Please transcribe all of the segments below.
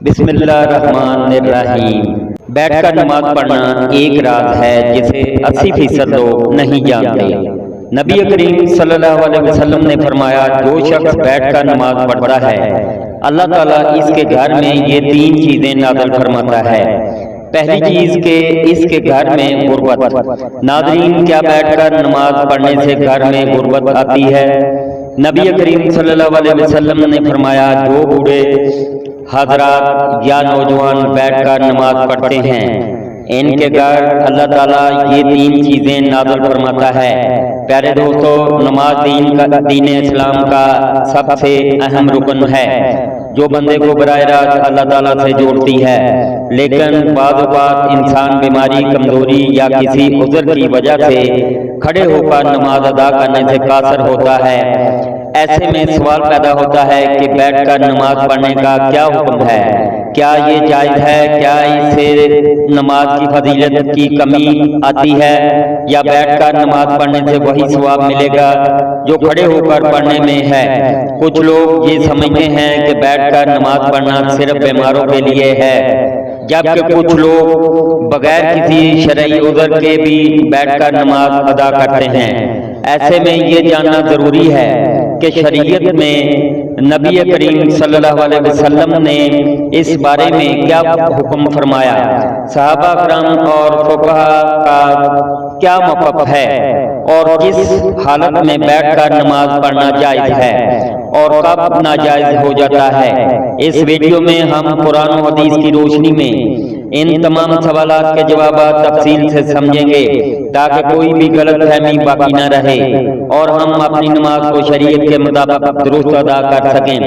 بسم اللہ الرحمن الرحیم۔ بیٹھ کر نماز پڑھنا ایک راز ہے جسے 80% لوگ نہیں جانتے۔ نبی کریم صلی اللہ علیہ وسلم نے فرمایا، جو شخص بیٹھ کر نماز پڑھتا ہے اللہ تعالیٰ اس کے گھر میں یہ 3 چیزیں نازل فرماتا ہے۔ پہلی چیز کہ اس کے گھر میں غربت۔ ناظرین، کیا بیٹھ کر نماز پڑھنے سے گھر میں غربت آتی ہے؟ نبی کریم صلی اللہ علیہ وسلم نے فرمایا، جو بوڑھے حضرات یا نوجوان بیٹھ کر نماز پڑھتے ہیں ان کے گھر اللہ تعالیٰ یہ 3 چیزیں نازل فرماتا ہے۔ پیارے دوستو، نماز دین اسلام کا سب سے اہم رکن ہے جو بندے کو براہ راست اللہ تعالیٰ سے جوڑتی ہے، لیکن بعض اوقات انسان بیماری، کمزوری یا کسی عذر کی وجہ سے کھڑے ہو کر نماز ادا کرنے سے قاصر ہوتا ہے۔ ایسے میں سوال پیدا ہوتا ہے کہ بیٹھ کر نماز پڑھنے کا کیا حکم ہے؟ کیا یہ جائز ہے؟ کیا اس سے نماز کی فضیلت کی کمی آتی ہے، یا بیٹھ کر نماز پڑھنے سے وہی ثواب ملے گا جو کھڑے ہو کر پڑھنے میں ہے؟ کچھ لوگ یہ سمجھتے ہیں کہ بیٹھ کر نماز پڑھنا صرف بیماروں کے لیے ہے، جبکہ کچھ لوگ بغیر کسی شرعی عذر کے بھی بیٹھ کر نماز ادا کرتے ہیں۔ ایسے میں یہ جاننا ضروری ہے کہ شریعت میں نبی کریم صلی اللہ علیہ وسلم نے اس بارے میں کیا حکم فرمایا، صحابہ کرام اور فقہاء کا کیا موقف ہے، اور کس حالت میں بیٹھ کر نماز پڑھنا جائز ہے اور کب ناجائز ہو جاتا ہے۔ اس ویڈیو میں ہم قرآن و حدیث کی روشنی میں ان تمام سوالات کے جوابات تفصیل سے سمجھیں گے تاکہ کوئی بھی غلط فہمی باقی نہ رہے اور ہم اپنی نماز کو شریعت کے مطابق درست ادا کر سکیں۔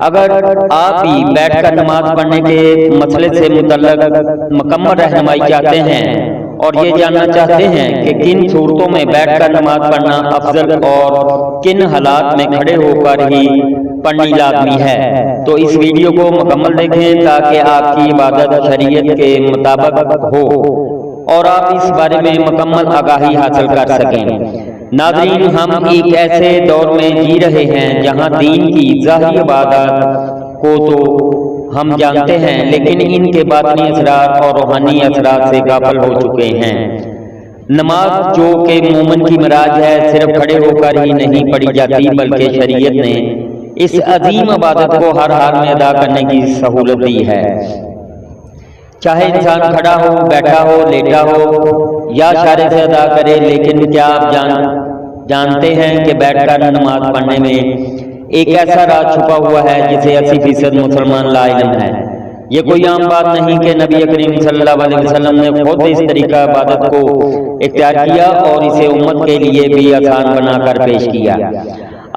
اگر آپ بھی بیٹھ کر نماز پڑھنے کے مسئلے سے متعلق مکمل رہنمائی چاہتے ہیں اور یہ جاننا چاہتے ہیں کہ کن صورتوں میں بیٹھ کر نماز پڑھنا افضل اور کن حالات میں کھڑے ہو کر ہی پڑھنی لازمی ہے، تو اس ویڈیو کو مکمل دیکھیں تاکہ آپ کی عبادت شریعت کے مطابق ہو اور آپ اس بارے میں مکمل آگاہی حاصل کر سکیں۔ ناظرین، ہم ایک ایسے دور میں جی رہے ہیں جہاں دین کی ظاہری عبادات کو تو ہم جانتے ہیں، لیکن ان کے باطنی اثرات اور روحانی اثرات سے غافل ہو چکے ہیں۔ نماز جو کہ مومن کی معراج ہے، صرف کھڑے ہو کر ہی نہیں پڑھی جاتی بلکہ شریعت نے اس عظیم عبادت کو ہر حال میں ادا کرنے کی سہولت دی ہے، چاہے انسان کھڑا ہو، بیٹھا ہو، لیٹا ہو یا اشارے سے ادا کرے۔ لیکن کیا آپ جانتے ہیں کہ بیٹھ کر نماز پڑھنے میں ایک ایسا راز چھپا ہوا ہے جسے 80% مسلمان لا علم ہے۔ یہ کوئی عام بات نہیں کہ نبی کریم صلی اللہ علیہ وسلم نے خود اس طریقہ عبادت کو اختیار کیا اور اسے امت کے لیے بھی آسان بنا کر پیش کیا۔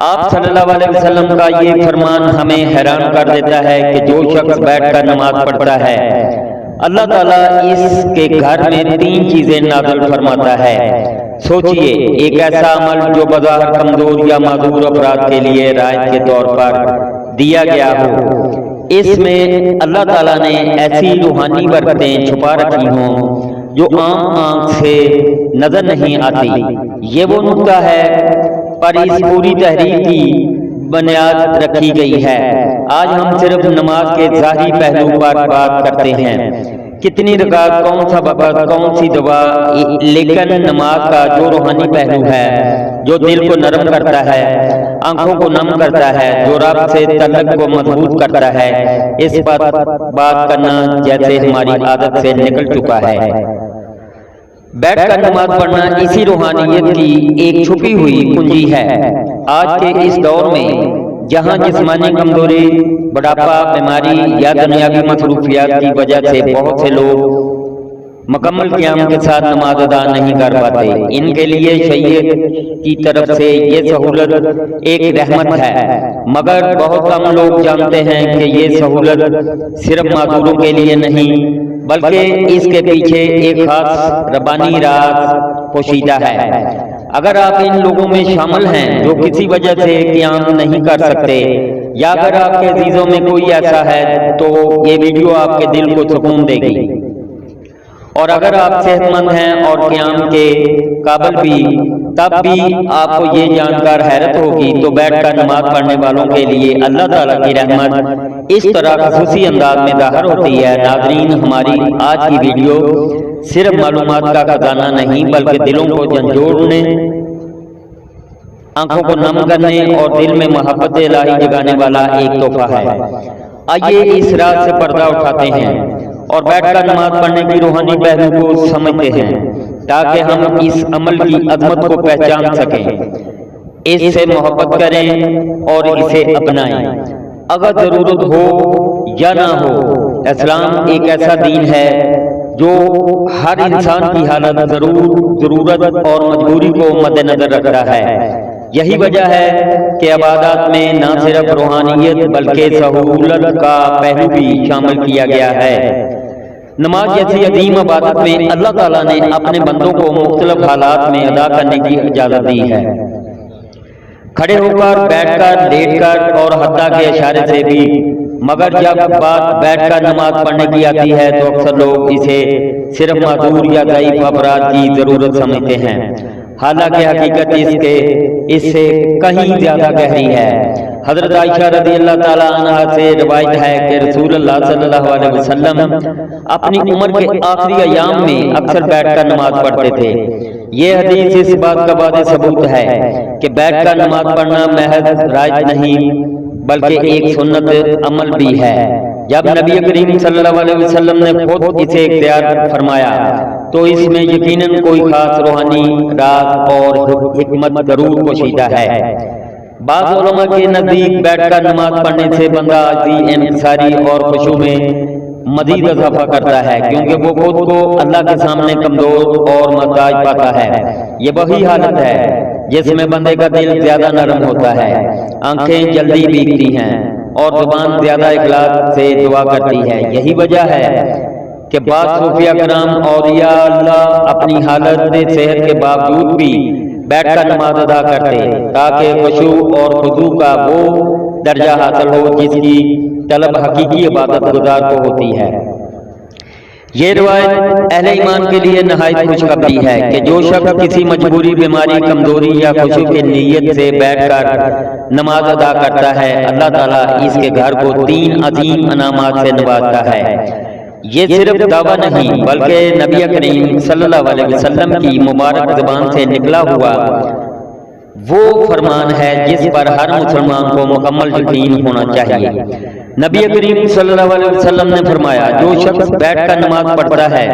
آپ صلی اللہ علیہ وسلم کا یہ فرمان ہمیں حیران کر دیتا ہے کہ جو شخص بیٹھ کر نماز پڑھتا ہے اللہ تعالیٰ اس کے گھر میں 3 چیزیں نازل فرماتا ہے۔ سوچئے، ایک ایسا عمل جو بظاہر کمزور یا معذور افراد کے لیے رعایت کے طور پر دیا گیا ہو، اس میں اللہ تعالیٰ نے ایسی روحانی برکتیں چھپا رکھی ہوں جو عام آنکھ سے نظر نہیں آتی۔ یہ وہ نقطہ ہے پر اس پوری تحریر کی بنیاد رکھی گئی ہے۔ آج ہم صرف نماز کے ظاہری پہلو پر بات کرتے ہیں، کتنی رکعت، کون سا وقت، کون سی دعا، لیکن نماز کا جو روحانی پہلو ہے، جو دل کو نرم کرتا ہے، آنکھوں کو نم کرتا ہے، جو رب سے تعلق کو مضبوط کرتا ہے، اس پر بات کرنا جیسے ہماری عادت سے نکل چکا ہے۔ بیٹھ کر نماز پڑھنا اسی روحانیت کی ایک چھپی ہوئی کنجی ہے۔ آج کے اس دور میں جہاں جسمانی کمزوری، بڑھاپا، بیماری یا دنیاوی مصروفیات کی وجہ سے بہت سے لوگ مکمل قیام کے ساتھ نماز ادا نہیں کر پاتے، ان کے لیے شریعت کی طرف سے یہ سہولت ایک رحمت ہے، مگر بہت کم لوگ جانتے ہیں کہ یہ سہولت صرف معذوروں کے لیے نہیں بلکہ اس کے پیچھے ایک خاص ربانی راز پوشیدہ ہے۔ اگر آپ ان لوگوں میں شامل ہیں جو کسی وجہ سے قیام نہیں کر سکتے، یا اگر آپ کے عزیزوں میں کوئی ایسا ہے تو یہ ویڈیو آپ کے دل کو سکون دے گی، اور اگر آپ صحت مند ہیں اور قیام کے قابل بھی، تب بھی آپ کو یہ جان کر حیرت ہوگی تو بیٹھ کر نماز پڑھنے والوں کے لیے اللہ تعالیٰ کی رحمت اس طرح خصوصی انداز میں ظاہر ہوتی ہے۔ ناظرین، ہماری آج کی ویڈیو صرف معلومات کا خزانہ نہیں بلکہ دلوں کو جھنجھوڑنے، آنکھوں کو نم کرنے اور دل میں محبت الہی جگانے والا ایک تحفہ ہے۔ آئیے اس راز سے پردہ اٹھاتے ہیں اور بیٹھ کر نماز پڑھنے کی روحانی پہلو کو سمجھتے ہیں تاکہ ہم اس عمل کی عظمت کو پہچان سکیں، اس سے محبت کریں اور اسے اپنائیں۔ اگر ضرورت ہو یا نہ ہو، اسلام ایک ایسا دین ہے جو ہر انسان کی حالت، ضرورت اور مجبوری کو مد نظر رکھتا ہے۔ یہی وجہ ہے کہ عبادات میں نہ صرف روحانیت بلکہ سہولت کا پہلو بھی شامل کیا گیا ہے۔ نماز جیسی عظیم عبادت میں اللہ تعالیٰ نے اپنے بندوں کو مختلف حالات میں ادا کرنے کی اجازت دی ہے، کھڑے ہو کر، بیٹھ کر، لیٹ کر اور حتیٰ کے اشارے سے بھی۔ مگر جب بات بیٹھ کر نماز پڑھنے کی آتی ہے تو اکثر لوگ اسے صرف معذور یا ضعیف افراد کی ضرورت سمجھتے ہیں، حالانکہ حقیقت اس سے کہیں زیادہ گہری ہے۔ حضرت عائشہ رضی اللہ تعالیٰ عنہ سے روایت ہے کہ رسول اللہ صلی اللہ علیہ وسلم اپنی عمر کے آخری ایام میں اکثر بیٹھ کر نماز پڑھتے تھے۔ یہ حدیث اس بات کا واضح ثبوت ہے کہ بیٹھ کر نماز پڑھنا محض رائج نہیں بلکہ ایک سنت عمل بھی ہے۔ جب نبی کریم صلی اللہ علیہ وسلم نے خود اسے اختیار فرمایا تو اس میں یقیناً کوئی خاص روحانی راز اور حکمت ضرور پوشیدہ ہے۔ بعض علماء کے نزدیک بیٹھ کر نماز پڑھنے سے بندہ عاجزی، انکساری اور خشوع میں مزید اضافہ کرتا ہے، کیونکہ وہ خود کو اللہ کے سامنے کمزور اور محتاج پاتا ہے۔ یہ وہی حالت ہے جس میں بندے کا دل زیادہ نرم ہوتا ہے، آنکھیں جلدی بھیگتی ہیں اور زبان زیادہ اخلاص سے دعا کرتی ہے۔ یہی وجہ ہے کہ بعض صوفیہ کرام اولیاء اللہ اپنی حالت صحت کے باوجود بھی بیٹھ کر نماز ادا کرتے تاکہ خشوع اور خضوع کا وہ درجہ حاصل ہو جس کی طلب حقیقی عبادت گزار کو ہوتی ہے۔ یہ روایت اہل ایمان کے لیے نہایت خوشخبری ہے کہ جو شخص کسی مجبوری، بیماری، کمزوری یا خشوع کی نیت سے بیٹھ کر نماز ادا کرتا ہے، اللہ تعالیٰ اس کے گھر کو 3 عظیم انعامات سے نوازتا ہے۔ یہ صرف دعویٰ نہیں بلکہ نبی کریم صلی اللہ علیہ وسلم کی مبارک زبان سے نکلا ہوا وہ فرمان ہے جس پر ہر مسلمان کو مکمل یقین ہونا چاہیے۔ نبی کریم صلی اللہ علیہ وسلم نے فرمایا، جو شخص بیٹھ کر نماز پڑھتا ہے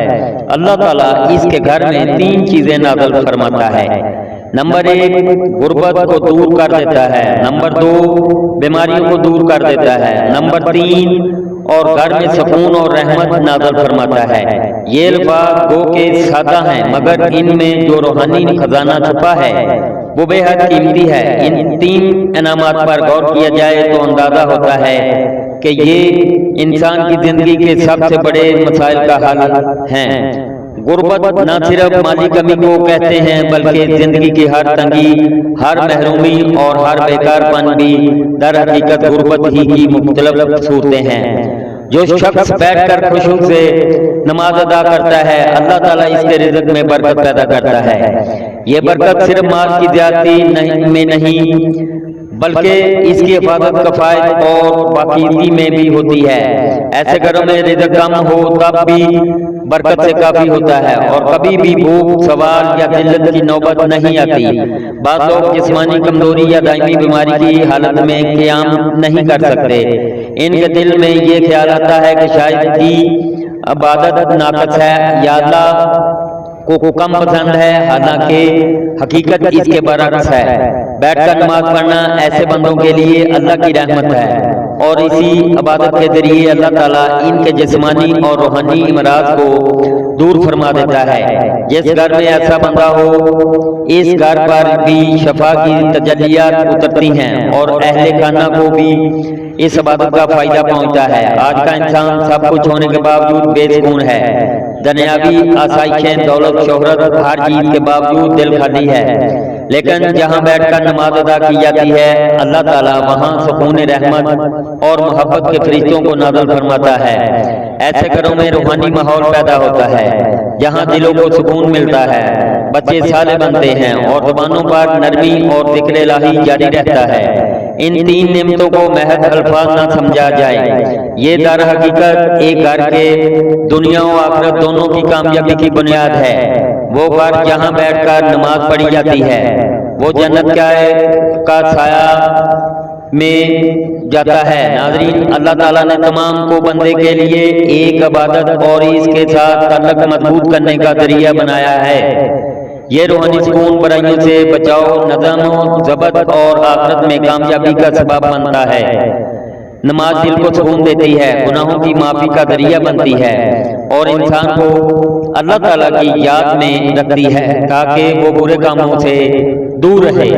اللہ تعالیٰ اس کے گھر میں 3 چیزیں نازل فرماتا ہے۔ نمبر 1 غربت کو دور کر دیتا ہے، نمبر 2 بیماریوں کو دور کر دیتا ہے، نمبر 3 اور گھر میں سکون اور رحمت نازل فرماتا ہے۔ یہ الفاظ گو کہ سادہ ہیں مگر ان میں جو روحانی خزانہ چھپا ہے وہ بے حد قیمتی ہے۔ ان 3 انعامات پر غور کیا جائے تو اندازہ ہوتا ہے کہ یہ انسان کی زندگی کے سب سے بڑے مسائل کا حل ہیں۔ غربت نہ صرف مالی کمی کو کہتے ہیں بلکہ زندگی کی ہر تنگی، ہر محرومی اور ہر بیکار پن بھی در حقیقت غربت ہی کی مختلف صورتیں ہیں۔ جو شخص بیٹھ کر خشوع سے نماز ادا کرتا ہے اللہ تعالیٰ اس کے رزق میں برکت پیدا کرتا ہے۔ یہ برکت صرف مال کی زیادتی میں نہیں بلکہ اس کی حفاظت، کفایت اور پاکیزگی میں بھی ہوتی ہے۔ ایسے گھروں میں رزق کم ہو تب بھی برکت سے کافی ہوتا ہے اور کبھی بھی بھوک، سوال یا ذلت کی نوبت نہیں آتی۔ بعض لوگ جسمانی کمزوری یا دائمی بیماری کی حالت میں قیام نہیں کر سکتے، ان کے دل میں یہ خیال آتا ہے کہ شاید کی عبادت ناقص ہے یا اللہ کو کم پسند ہے، حالانکہ حقیقت اس کے برعکس ہے۔ بیٹھ کر نماز پڑھنا ایسے بندوں کے لیے اللہ کی رحمت ہے اور اسی عبادت کے ذریعے اللہ تعالیٰ ان کے جسمانی اور روحانی امراض کو دور فرما دیتا ہے۔ جس گھر میں ایسا بندہ ہو اس گھر پر بھی شفا کی تجلیات اترتی ہیں اور اہل خانہ کو بھی اس عبادت کا فائدہ پہنچتا ہے۔ آج کا انسان سب کچھ ہونے کے باوجود بے سکون ہے، دنیاوی آسائشیں، دولت، شہرت، ہر چیز کے باوجود دل خالی ہے۔ لیکن جہاں بیٹھ کر نماز ادا کی جاتی ہے اللہ تعالیٰ وہاں سکون رحمت اور محبت کے فرشتوں کو نازل فرماتا ہے۔ ایسے گھروں میں روحانی ماحول پیدا ہوتا ہے جہاں دلوں کو سکون ملتا ہے، بچے صالح بنتے ہیں اور زبانوں پر نرمی اور ذکر الہی جاری رہتا ہے۔ ان تین نعمتوں کو محض الفاظ نہ سمجھا جائے، یہ در حقیقت ایک گھر کے دنیا و آخرت دونوں کی کامیابی کی بنیاد ہے۔ وہ گھر جہاں بیٹھ کر نماز پڑھی جاتی ہے وہ جنت کا سایہ میں جاتا ہے۔ ناظرین، اللہ تعالیٰ نے تمام کو بندے کے لیے ایک عبادت اور اس کے ساتھ تعلق مضبوط کرنے کا ذریعہ بنایا ہے۔ یہ روحانی سکون، برائیوں سے بچاؤ، نظم و ضبط اور آخرت میں کامیابی کا سبب بنتا ہے۔ نماز دل کو سکون دیتی ہے، گناہوں کی معافی کا ذریعہ بنتی ہے اور انسان کو اللہ تعالیٰ کی یاد میں رکھتی ہے تاکہ وہ برے کاموں سے دور رہے۔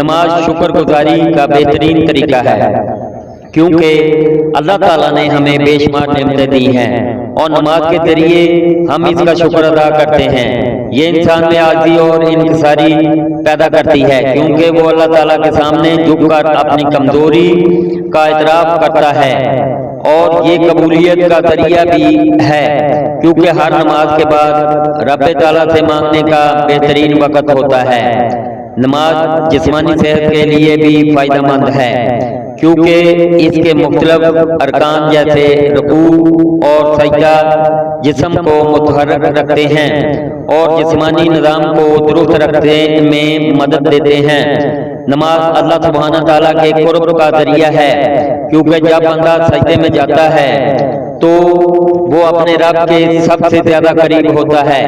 نماز شکر گزاری کا بہترین طریقہ ہے کیونکہ اللہ تعالیٰ نے ہمیں بے شمار نعمتیں دی ہیں اور نماز کے ذریعے ہم اس کا شکر ادا کرتے ہیں۔ یہ انسان میں عاجزی اور انکساری پیدا کرتی ہے کیونکہ وہ اللہ تعالیٰ کے سامنے جھک کر اپنی کمزوری کا اعتراف کرتا ہے، اور یہ قبولیت کا ذریعہ بھی ہے کیونکہ ہر نماز کے بعد رب تعالیٰ سے مانگنے کا بہترین وقت ہوتا ہے۔ نماز جسمانی صحت کے لیے بھی فائدہ مند ہے کیونکہ اس کے مختلف ارکان جیسے رکوع اور سجدہ جسم کو متحرک رکھتے ہیں اور جسمانی نظام کو درست رکھنے میں مدد دیتے ہیں۔ نماز اللہ سبحانہ تعالیٰ کے قرب کا ذریعہ ہے کیونکہ جب بندہ سجدے میں جاتا ہے تو وہ اپنے رب کے سب سے زیادہ قریب ہوتا ہے۔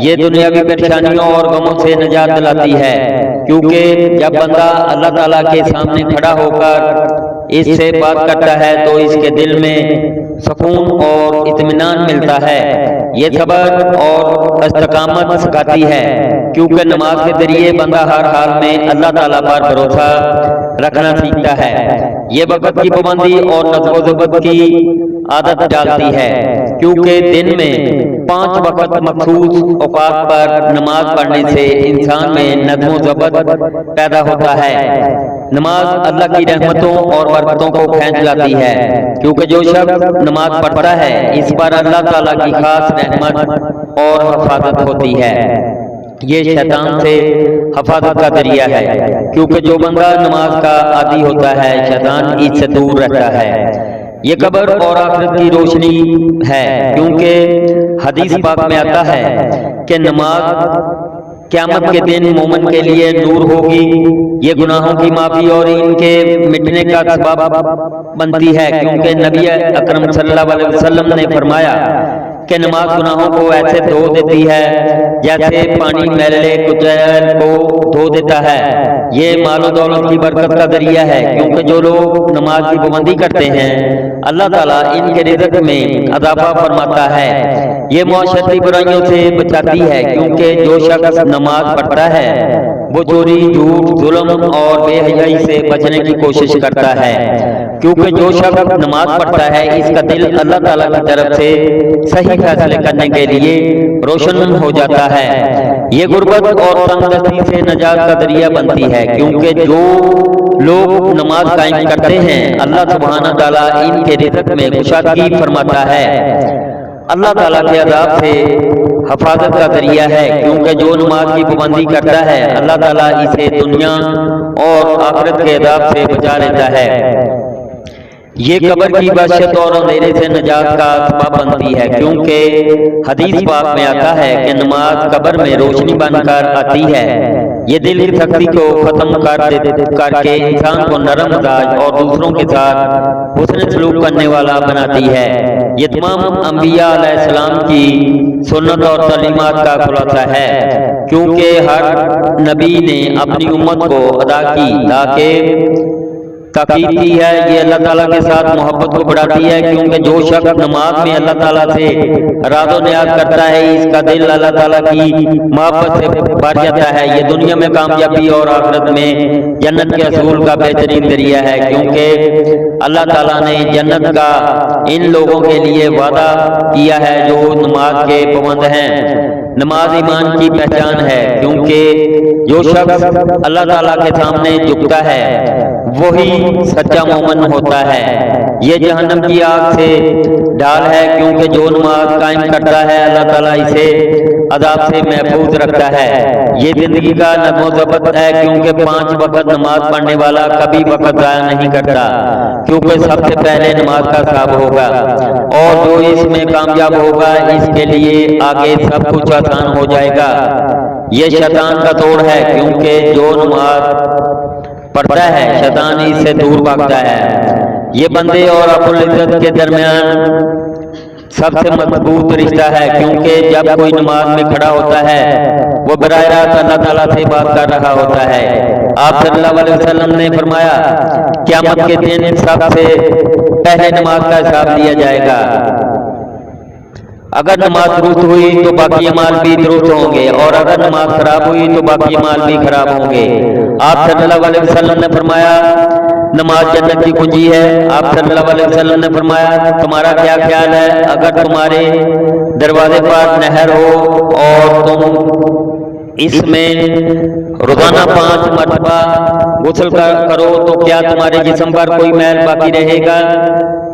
یہ دنیاوی پریشانیوں اور غموں سے نجات دلاتی ہے کیونکہ جب بندہ اللہ تعالیٰ کے سامنے کھڑا ہو کر اس سے بات کرتا ہے تو اس کے دل میں سکون اور اطمینان ملتا ہے۔ یہ صبر اور استقامت سکھاتی ہے کیونکہ نماز کے ذریعے بندہ ہر حال میں اللہ تعالیٰ پر بھروسہ رکھنا سیکھتا ہے۔ یہ وقت کی پابندی اور نظم و ضبط کی عادت ڈالتی ہے کیونکہ دن میں 5 وقت مخصوص اوقات پر نماز پڑھنے سے انسان میں نظم و ضبط پیدا ہوتا ہے۔ نماز اللہ کی رحمتوں اور برکتوں کو کھینچ لاتی ہے کیونکہ جو شخص نماز پڑھتا ہے اس پر اللہ تعالیٰ کی خاص رحمت اور حفاظت ہوتی ہے۔ یہ شیطان سے حفاظت کا ذریعہ ہے کیونکہ جو بندہ نماز کا عادی ہوتا ہے شیطان اس سے دور رہتا ہے۔ یہ قبر اور آخرت کی روشنی ہے کیونکہ حدیث پاک میں آتا ہے کہ نماز قیامت کے دن مومن کے لیے نور ہوگی، یہ گناہوں کی معافی اور ان کے مٹنے کا سبب بنتی ہے کیونکہ نبی اکرم صلی اللہ علیہ وسلم نے فرمایا کہ نماز گناہوں کو ایسے دھو دیتی ہے جیسے پانی میلے کچیل کو دھو دیتا ہے۔ یہ مال و دولت کی برکت کا ذریعہ ہے کیونکہ جو لوگ نماز کی پابندی کرتے ہیں اللہ تعالیٰ ان کے رزق میں اضافہ فرماتا ہے۔ یہ معاشرتی برائیوں سے بچاتی ہے کیونکہ جو شخص نماز پڑھتا ہے وہ چوری، جھوٹ، ظلم اور بے حیائی سے بچنے کی کوشش کرتا ہے کیونکہ جو شخص نماز پڑھتا ہے اس کا دل اللہ تعالیٰ کی طرف سے صحیح فیصلے کرنے کے لیے روشن ہو جاتا ہے۔ یہ غربت اور تنگ دستی سے نجات کا ذریعہ بنتی ہے کیونکہ جو لوگ نماز قائم کرتے ہیں اللہ سبحانہ تعالیٰ ان کے رزق میں کشادگی فرماتا ہے۔ اللہ تعالیٰ کے عذاب سے حفاظت کا ذریعہ ہے کیونکہ جو نماز کی پابندی کرتا ہے اللہ تعالیٰ اسے دنیا اور آخرت کے عذاب سے بچا لیتا ہے۔ یہ قبر کی وحشت اور اندھیرے سے نجات کا سبب بنتی ہے کیونکہ حدیث پاک میں آتا ہے کہ نماز قبر میں روشنی بن کر آتی ہے۔ یہ دل کی سختی کو ختم کر کے انسان کو نرم مزاج اور دوسروں کے ساتھ حسن سلوک کرنے والا بناتی ہے۔ یہ تمام انبیاء علیہ السلام کی سنت اور تعلیمات کا خلاصہ ہے کیونکہ ہر نبی نے اپنی امت کو ادا کی تاکید کی ہے۔ یہ اللہ تعالیٰ کے ساتھ محبت کو بڑھاتی ہے کیونکہ جو شخص نماز میں اللہ تعالیٰ سے راز و نیاز کرتا ہے اس کا دل اللہ تعالیٰ کی محبت سے بھر جاتا ہے۔ یہ دنیا میں کامیابی اور آخرت میں جنت کے حصول کا بہترین ذریعہ ہے کیونکہ اللہ تعالیٰ نے جنت کا ان لوگوں کے لیے وعدہ کیا ہے جو نماز کے پابند ہیں۔ نماز ایمان کی پہچان ہے کیونکہ جو شخص اللہ تعالیٰ کے سامنے جھکتا ہے وہی سچا مومن ہوتا ہے۔ یہ جہنم کی آگ سے ڈال ہے، کیونکہ جو نماز قائم کرتا ہے اللہ تعالیٰ اسے عذاب سے محفوظ رکھتا ہے۔ یہ زندگی کا نظم و ضبط ہے، کیونکہ 5 وقت نماز پڑھنے والا کبھی وقت ضائع نہیں کرتا، کیونکہ سب سے پہلے نماز کا ثواب ہوگا، اور جو اس میں کامیاب ہوگا اس کے لیے آگے سب کچھ آسان ہو جائے گا۔ یہ شیطان کا توڑ ہے، کیونکہ جو نماز پڑھتا ہے شیطان اس سے دور بھاگتا ہے۔ یہ بندے اور رب العزت کے درمیان سب سے مضبوط رشتہ ہے، کیونکہ جب کوئی نماز میں کھڑا ہوتا ہے وہ براہ راست اللہ تعالیٰ سے بات کر رہا ہوتا ہے۔ آپ صلی اللہ علیہ وسلم نے فرمایا قیامت کے دن سب سے پہلے نماز کا حساب لیا جائے گا۔ اگر نماز درست ہوئی تو باقی اعمال بھی درست ہوں گے، اور اگر نماز خراب ہوئی تو باقی اعمال بھی خراب ہوں گے۔ آپ صلی اللہ علیہ وسلم نے فرمایا نماز جنت کی کنجی ہے۔ آپ صلی اللہ علیہ وسلم نے فرمایا تمہارا کیا خیال ہے اگر تمہارے دروازے پر نہر ہو اور تم اس میں روزانہ 5 مرتبہ غسل کرو تو کیا تمہارے جسم پر کوئی میل باقی رہے گا؟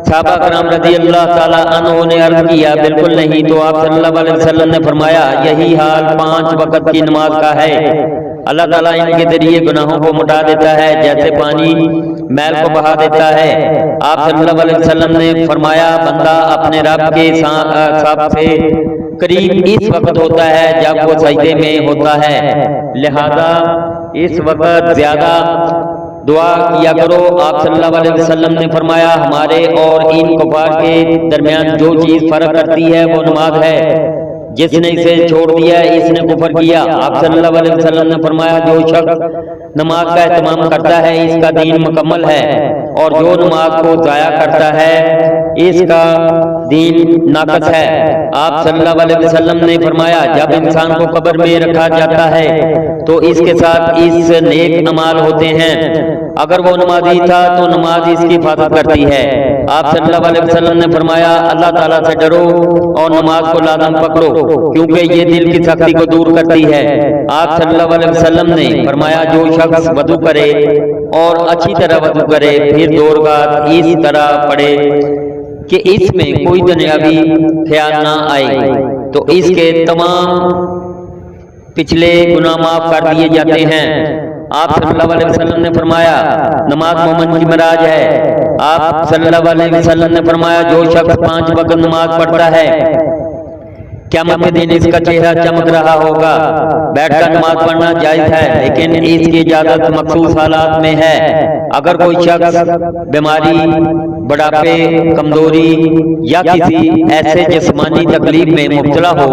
صحابہ کرام رضی اللہ تعالیٰ عنہ نے عرض کیا بالکل نہیں۔ تو آپ صلی اللہ علیہ وسلم نے فرمایا یہی حال 5 وقت کی نماز کا ہے۔ اللہ تعالیٰ ان کے ذریعے گناہوں کو مٹا دیتا ہے جیسے پانی میل کو بہا دیتا ہے۔ آپ صلی اللہ علیہ وسلم نے فرمایا بندہ اپنے رب کے سب سے قریب اس وقت ہوتا ہے جب وہ سجدے میں ہوتا ہے، لہذا اس وقت زیادہ دعا کیا کرو۔ آپ صلی اللہ علیہ وسلم نے فرمایا ہمارے اور ان کفار کے درمیان جو چیز فرق کرتی ہے وہ نماز ہے، جس نے اسے چھوڑ دیا اس نے کفر کیا۔ آپ صلی اللہ علیہ وسلم نے فرمایا جو شخص نماز کا اہتمام کرتا ہے اس کا دین مکمل ہے، اور جو نماز کو ضائع کرتا ہے اس کا دین ناقص ہے۔ آپ صلی اللہ علیہ وسلم نے فرمایا جب انسان کو قبر میں رکھا جاتا ہے تو اس کے ساتھ اس نیک اعمال ہوتے ہیں، اگر وہ نمازی تھا تو نماز اس کی حفاظت کرتی ہے۔ آپ صلی اللہ علیہ وسلم نے فرمایا اللہ تعالیٰ سے ڈرو اور نماز کو لازم پکڑو، کیونکہ یہ دل کی سختی کو دور کرتی ہے۔ آپ صلی اللہ علیہ وسلم نے فرمایا جو شخص وضو کرے اور اچھی طرح وضو کرے پھر 2 رکعت اس طرح پڑھے کہ اس میں کوئی دنیاوی خیال نہ آئے تو اس کے تمام پچھلے گناہ معاف کر دیے جاتے ہیں۔ آپ صلی اللہ علیہ وسلم نے فرمایا نماز مومن کی معراج ہے۔ آپ صلی اللہ علیہ وسلم نے فرمایا جو شخص 5 وقت نماز پڑھتا ہے قیامت کے دن اس کا چہرہ چمک رہا ہوگا۔ بیٹھ کر نماز پڑھنا جائز ہے، لیکن اس کی اجازت مخصوص حالات میں ہے۔ اگر کوئی شخص بیماری، بڑھاپے، کمزوری یا کسی ایسے جسمانی تکلیف میں مبتلا ہو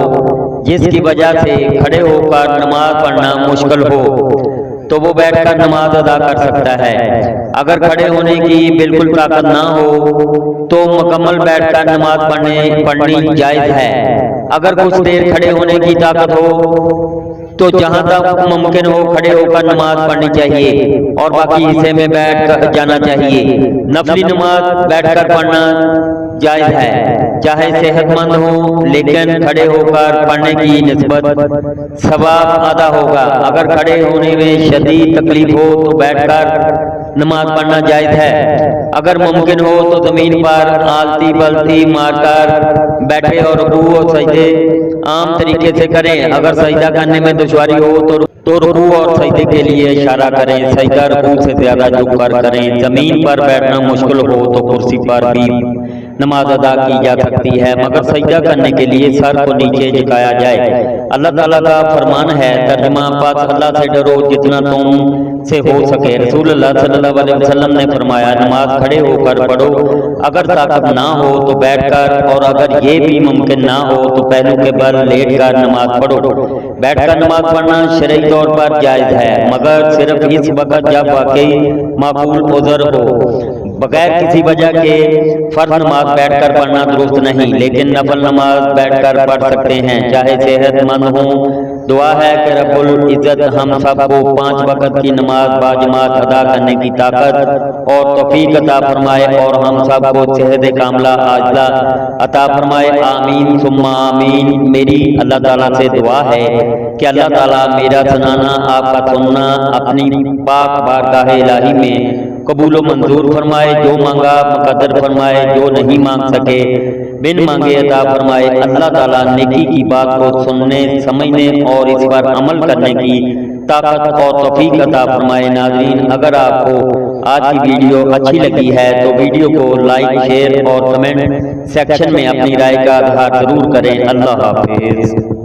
جس کی وجہ سے کھڑے ہو کر نماز پڑھنا مشکل ہو تو وہ بیٹھ کر نماز ادا کر سکتا ہے۔ اگر کھڑے ہونے کی بالکل طاقت نہ ہو تو مکمل بیٹھ کر نماز پڑھنی جائز ہے۔ اگر کچھ دیر کھڑے ہونے کی طاقت ہو تو جہاں تک ممکن ہو کھڑے ہو کر نماز پڑھنی چاہیے اور باقی حصے میں بیٹھ کر جانا چاہیے۔ نفلی نماز بیٹھ کر پڑھنا جائز ہے، چاہے صحت مند ہو، لیکن کھڑے ہو کر پڑھنے کی نسبت ثواب آدھا ہوگا۔ اگر کھڑے ہونے میں شدید تکلیف ہو تو بیٹھ کر نماز پڑھنا جائز ہے۔ اگر ممکن ہو تو زمین پر آلتی بلتی مار کر بیٹھے اور رکوع اور سجدے عام طریقے سے کریں۔ اگر سجدہ کرنے میں دشواری ہو تو رکوع اور سجدے کے لیے اشارہ کریں، سجدہ رکوع سے زیادہ جھک کر کریں۔ زمین پر بیٹھنا مشکل ہو تو کرسی پر بھی نماز ادا کی جا سکتی ہے، مگر سجدہ کرنے کے لیے سر کو نیچے جھکایا جائے۔ اللہ تعالیٰ کا فرمان ہے ترجمہ پاس اللہ سے ڈرو جتنا تم سے ہو سکے۔ رسول اللہ صلی اللہ علیہ وسلم نے فرمایا نماز کھڑے ہو کر پڑھو، اگر طاقت نہ ہو تو بیٹھ کر، اور اگر یہ بھی ممکن نہ ہو تو پہلو کے بل لیٹ کر نماز پڑھو۔ بیٹھ کر نماز پڑھنا شرعی طور پر جائز ہے، مگر صرف اس وقت جب واقعی معقول عذر ہو۔ بغیر کسی وجہ کے فرض نماز بیٹھ کر پڑھنا درست نہیں، لیکن نفل نماز بیٹھ کر پڑھ سکتے ہیں، چاہے صحت مند ہوں۔ دعا ہے کہ رب العزت ہم سب کو 5 وقت کی نماز باجماعت ادا کرنے کی طاقت اور توفیق عطا فرمائے، اور ہم سب کو صحت کاملہ عاجلہ عطا فرمائے۔ آمین ثم آمین۔ میری اللہ تعالیٰ سے دعا ہے کہ اللہ تعالیٰ میرا سنانا، آپ کا سننا اپنی پاک بارگاہ الہی میں قبول و منظور فرمائے، جو مانگا مقدر فرمائے، جو نہیں مانگ سکے بن مانگے عطا فرمائے۔ اللہ تعالیٰ نیکی کی بات کو سننے، سمجھنے اور اس پر عمل کرنے کی طاقت اور توفیق عطا فرمائے۔ ناظرین، اگر آپ کو آج کی ویڈیو اچھی لگی ہے تو ویڈیو کو لائک، شیئر اور کمنٹ سیکشن میں اپنی رائے کا اظہار ضرور کریں۔ اللہ حافظ۔